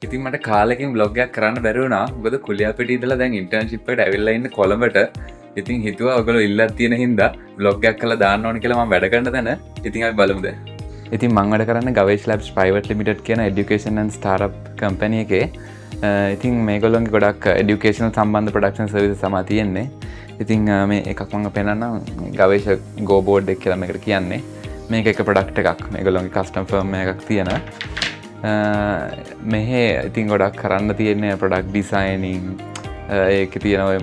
ඉතින් මට කාලෙකින් බ්ලොග් එකක් කරන්න බැරි වුණා. මොකද කුලියාපිටිය ඉඳලා දැන් ඉන්ටර්න්ෂිප් එකට ඇවිල්ලා ඉන්නේ කොළඹට. ඉතින් හිතුවා ඔයගොල්ලෝ ඉල්ලක් තියෙන හින්දා බ්ලොග් එකක් කරලා දාන්න ඕනේ කියලා මම වැඩ කරන තැන. ඉතින් අපි බලමු දැන්. ඉතින් මම වැඩ කරන්නේ Gavesh Labs Private Limited කියන education and startup company එකේ. ඉතින් මේගොල්ලෝගේ ගොඩක් educational සම්බන්ධ production services තමයි තියෙන්නේ. ඉතින් මේ එකක් මම පෙන්නන්නම්. Gavesh Go board එක කියලා මේකට කියන්නේ. මේක එක ප්‍රොඩක්ට් එකක්. මේගොල්ලෝගේ කස්ටම් ෆර්ම් එකක් තියෙන. මෙහෙ ඉතින් ගොඩක් කරන්න තියෙන්නේ ප්‍රොඩක්ට් ඩිසයිනින්, ඒකේ තියෙන ඔය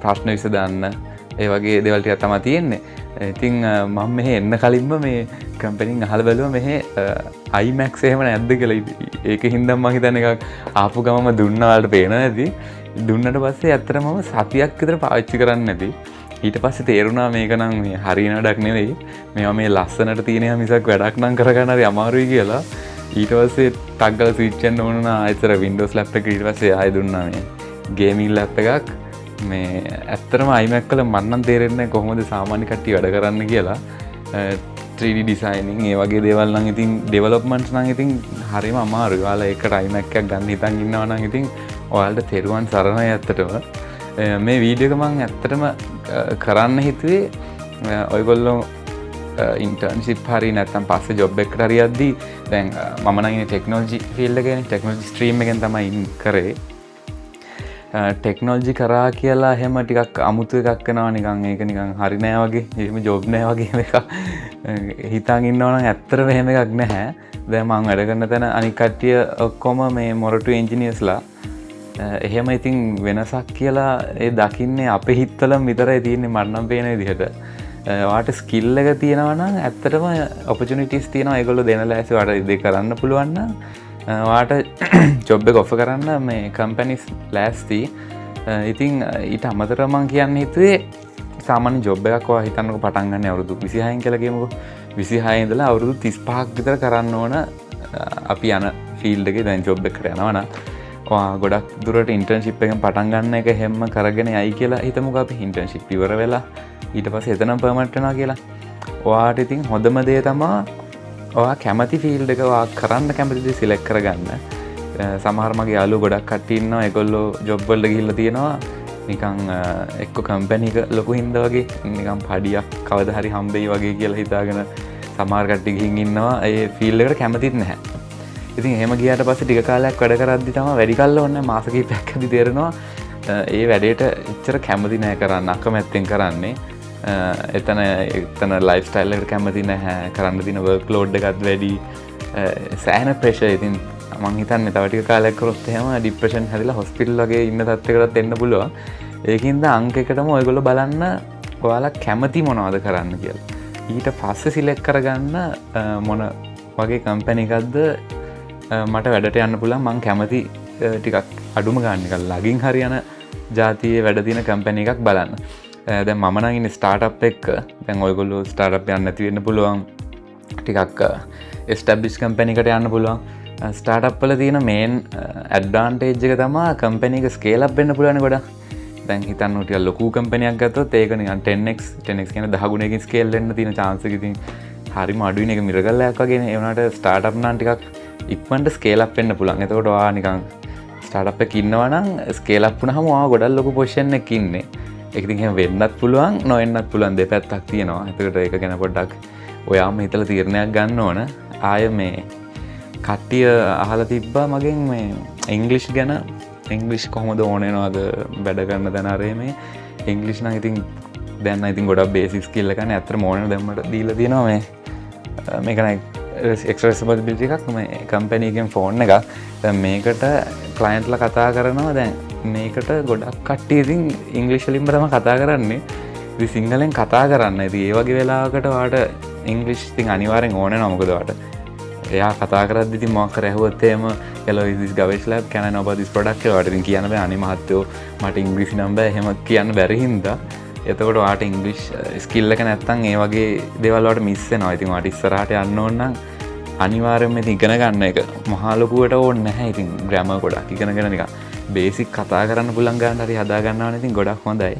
ප්‍රශ්න විසඳන්න, ඒ වගේ දේවල් ටිකක් තමයි තියෙන්නේ. ඉතින් මම මෙහෙ එන්න කලින්ම මේ කම්පැනිෙන් අහලා බැලුවා මෙහෙ iMac එහෙම නැද්ද කියලා. ඒකින් දැන් මම හිතන්නේ එකක් ආපු ගමම දුන්නා වලට පේනවා ඇති. දුන්නට පස්සේ ඇත්තටම මම සතියක් විතර පාවිච්චි කරන්නේ නැති. ඊට පස්සේ තේරුණා මේක නම් මේ හරියන වැඩක් නෙවෙයි. මේවා මේ ලස්සනට තියෙනවා මිසක් වැඩක් නම් කරගන්න හරි අමාරුයි කියලා. ඊට පස්සේ ටක් ගාලා ස්විච් කරන්න ඕන නා ආයෙත් Windows laptop එකට ඊට පස්සේ ආයෙ දුන්නා මේ ගේමින් ලැප් එකක්. මේ ඇත්තටම iMac වල මම නම් තේරෙන්නේ නැහැ කොහොමද සාමාන්‍ය කට්ටිය වැඩ කරන්න කියලා. 3D designing ඒ වගේ දේවල් නම් ඉතින් developments නම් ඉතින් හරිම අමාරුයි. ඔයාලා ඒකට iMac එකක් ගන්න හිතන් ඉන්නවා නම් ඉතින් ඔයාලට තෙරුවන් සරණයි ඇත්තටම. මේ වීඩියෝ එක මම ඇත්තටම කරන්න හිතුවේ ඔයගොල්ලෝ ඉන්ටර්න්ෂිප් හරි නැත්නම් පස්සේ ජොබ් එකකට හරි යද්දී දැන් මම නම් ඉන්නේ ටෙක්නොලොජි ෆීල්ඩ් එකේ නේ, ටෙක්නොලොජි ස්ට්‍රීම් එකෙන් තමයි කරේ. ටෙක්නොලොජි කරා කියලා එහෙම ටිකක් අමුතු එකක් වෙනවා නිකන්. ඒක නිකන් හරි නෑ වගේ, එහෙම ජොබ් නෑ වගේ එකක් හිතන් ඉන්නවා නම් ඇත්තටම එහෙම එකක් නැහැ. දැන් මම වැඩ කරන තැන අනික් කට්ටිය ඔක්කොම මේ මොරටු එන්ජිනියර්ස්ලා. එහෙම ඉතින් වෙනසක් කියලා ඒ දකින්නේ අපේ හිතවලම විතරයි තියෙන්නේ මට නම් පේන විදිහට. වාට ස්කිල් එක තියෙනවා නම් ඇත්තටම ඔපචුනිටිස් තියෙනවා. ඒගොල්ලෝ දෙන ලෑස්ති වාට ඉදේ කරන්න පුළුවන් නම් වාට ජොබ් එක ඔෆර් කරන්න මේ කම්පැනිස් ලෑස්ති. ඉතින් ඊට අමතරව මම කියන්න හිතුවේ සාමාන්‍ය ජොබ් එකක් ඔයා හිතන්නකෝ පටන් ගන්න අවුරුදු 26න් කියලා කියමුකෝ. 26 ඉඳලා අවුරුදු 35ක් විතර කරන්න ඕන අපි යන ෆීල්ඩ් එකේ දැන් ජොබ් එකකට යනවා නම් ඔයා ගොඩක් දුරට ඉන්ටර්න්ෂිප් එකෙන් පටන් ගන්න එක හැම කරගෙන යයි කියලා හිතමුකෝ. අපි ඉන්ටර්න්ෂිප් ඉවර වෙලා ඊට පස්සේ එතනම පර්මනන්ට් වෙනවා කියලා. ඔයාට ඉතින් හොඳම දේ තමයි ඔයා කැමති ෆීල්ඩ් එක ඔයා කරන්න කැමති දේ සිලෙක්ට් කරගන්න. සමහර මගේ යාළුවෝ ගොඩක් කට්ටිය ඉන්නවා. ඒගොල්ලෝ ජොබ් වලට ගිහිල්ලා තියෙනවා නිකන් එක්ක කම්පැනි එක ලොකු හින්දා වගේ නිකන් පඩියක් කවදා හරි හම්බෙයි වගේ කියලා හිතාගෙන සමහර කට්ටිය ගිහින් ඉන්නවා. ඒ ෆීල්ඩ් එකට කැමතිත් නැහැ. ඉතින් එහෙම ගියාට පස්සේ ටික කාලයක් වැඩ කරද්දි තමයි වැඩි කල් ඕනේ මාස කිහිපයක් ඇද්දි තේරෙනවා ඒ වැඩේට එච්චර කැමති නැහැ කරන්න, අකමැත්තෙන් කරන්නේ. එතන ලයිෆ් ස්ටයිල් එකට කැමති නැහැ, කරන්න තියෙන වර්ක් ලෝඩ් එකත් වැඩි, සෑහෙන ප්‍රෙෂර්. ඉතින් මං හිතන්නේ තව ටික කාලයක් කරොත් එහෙම ડિප්‍රෙෂන් හැදිලා හොස්පිටල් වගේ ඉන්න තත්යකටත් එන්න පුළුවන්. ඒකින්ද අංක එකටම ඔයගොල්ලෝ බලන්න ඔයාලා කැමති මොනවද කරන්න කියලා. ඊට පස්සේ සිලෙක්ට් කරගන්න මොන වගේ කම්පැනි එකක්ද මට වැඩට යන්න පුළුවන්. මං කැමති ටිකක් අඩුම ගන්න එක ලගින් හරියන ජාතියේ වැඩ තියෙන කම්පැනි එකක් බලන්න. දැන් මම නම් ඉන්නේ ස්ටාර්ට්අප් එක. දැන් ඔයගොල්ලෝ ස්ටාර්ට්අප් යන්න නැති වෙන්න පුළුවන්. ටිකක් එස්ටැබ්ලිෂ් කම්පැනි එකකට යන්න පුළුවන්. ස්ටාර්ට්අප් වල තියෙන මේන් ඇඩ්වාන්ටේජ් එක තමයි කම්පැනි එක ස්කේල් අප් වෙන්න පුළුවන් ගොඩක්. දැන් හිතන්න ටිකක් ලොකු කම්පැනියක් ගත්තොත් ඒක නිකන් 10x කියන්නේ 10 ගුණයකින් ස්කේල් වෙන්න තියෙන chance එක ඉතින් හරිම අඩුයින. එක මිරකල් එකක් වගේනේ. ඒ වුණාට ස්ටාර්ට්අප් නම් ටිකක් ඉක්මනට ස්කේල් අප් වෙන්න පුළුවන්. එතකොට ඔයා නිකන් ස්ටාර්ට්අප් එකක ඉන්නවා නම් ස්කේල් අප් වුණාම ඔයා ගොඩක් ලොකු පොසිෂන් එකක ඉන්නේ. ඒක ඉතින් එහෙම වෙන්නත් පුළුවන්, නොවෙන්නත් පුළුවන්. දෙපැත්තක් තියෙනවා. එතකොට ඒක ගැන පොඩ්ඩක් ඔයාම හිතලා තීරණයක් ගන්න ඕන. ආය මේ කට්ටිය අහලා තිබ්බා මගෙන් මේ ඉංග්ලිෂ් ගැන. ඉංග්ලිෂ් කොහොමද ඕන වෙනවද වැඩ කරන තැන අරේ මේ ඉංග්ලිෂ් නම් ඉතින් දැන් නම් ඉතින් ගොඩක් බේසික් ස්කිල් එකක් නේ. අතර මොන දැම්මට දීලා තියෙනවා මේ මේක නම් එක්ස්ට්‍රා රිස්පොන්සිබිලිටි එකක්. මේ කම්පැනි එකෙන් ෆෝන් එකක්. දැන් මේකට ක්ලයන්ට්ලා කතා කරනවා. දැන් මේකට ගොඩක් කට්ටිය ඉතින් ඉංග්‍රීසි වලින්ම තමයි කතා කරන්නේ. ඉතින් සිංහලෙන් කතා කරන්න. ඉතින් ඒ වගේ වෙලාවකට ඔයාට ඉංග්‍රීසි ඉතින් අනිවාර්යෙන් ඕන වෙනවා. මොකද ඔයාට එයා කතා කරද්දි ඉතින් මොකක් කර ඇහුවොත් එහෙම hello is this Gavesh Lab, can I know about this product කියලා ඔයාට ඉතින් කියන්න බෑ. අනේ මහත්තයෝ මට ඉංග්‍රීසි නම් බෑ එහෙම කියන්න බැරි හින්දා. එතකොට ඔයාට ඉංග්‍රීසි ස්කිල් එක නැත්තම් ඒ වගේ දේවල් වලට මිස් වෙනවා. ඉතින් ඔයාට ඉස්සරහට යන්න ඕන නම් අනිවාර්යයෙන්ම ඉතින් ඉගෙන ගන්න එක මහා ලොකුවට ඕනේ නැහැ. ඉතින් ග්‍රැමර් ගොඩක් ඉගෙනගෙන නිකන් බේසික් කතා කරන්න පුළුවන් ගන්න හරි හදා ගන්නවා නම් ඉතින් ගොඩක් හොඳයි.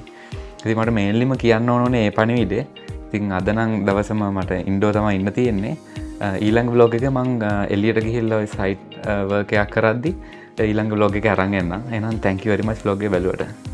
ඉතින් මට මේන්ලිම කියන්න ඕනේ මේ පණිවිඩේ. ඉතින් අද නම් දවසම මට ඉන්ඩෝ තමයි ඉන්න තියෙන්නේ. ඊළඟ බ්ලොග් එක මං එළියට ගිහිල්ලා ඔය සයිට් වර්ක් එකක් කරද්දි ඊළඟ vlog එක අරන් එන්නම්. එහෙනම් thank you very much vlog එක බැලුවට.